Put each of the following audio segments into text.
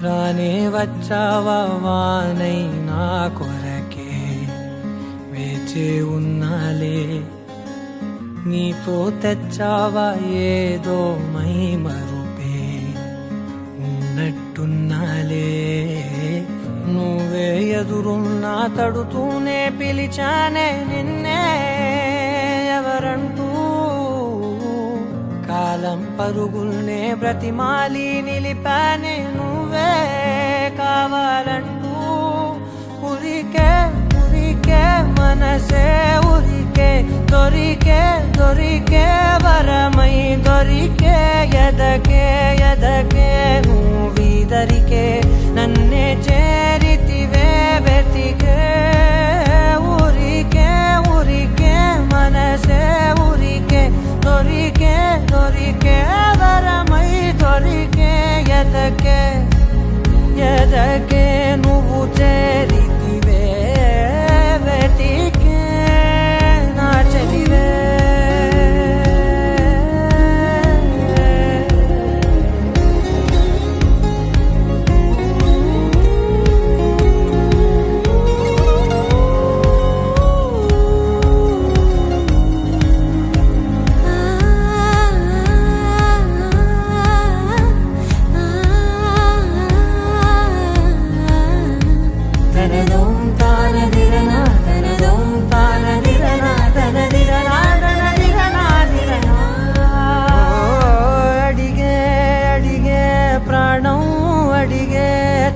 రానే వచ్చావా వానై నా కొరకే వేచి ఉన్నాలే నీతో తెచ్చావా ఏదో మై మరుపే ఉన్నట్టున్నాలే నువ్వే ఎదురున్నా తడుతూనే పిలిచానే నిన్నే ఎవరంటూ కాలం పరుగుల్నే బ్రతిమాలి నిలిపానే నువ్వే కావాలంటూ ఉరికే ఉరికే మనసే ఉరికే దొరికే దొరికే వరమై దొరికే ఎదకే ఎదకే నువ్విదరికే నన్నే చేరితివే వెతికే ఊరికే ఊరికే మనసే ఊరికే దొరికే దొరికే వరమై దొరికే ఎదకే ఎదకే నువ్వు చేరితివే వెతికే నా చెలివే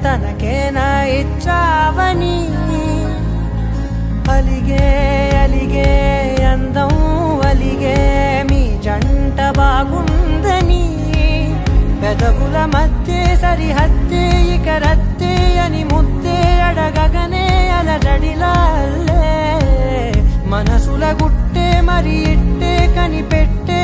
తనకేనా ఇచ్చావని అలిగే అలిగే అందం అలిగే మీ జంట బాగుందని పెదవుల మధ్య సరిహద్దే ఇక రద్దే అని ముద్దే అడగగనే అలజడిలాల్లే మనసుల గుట్టే మరి ఇట్టే కనిపెట్టే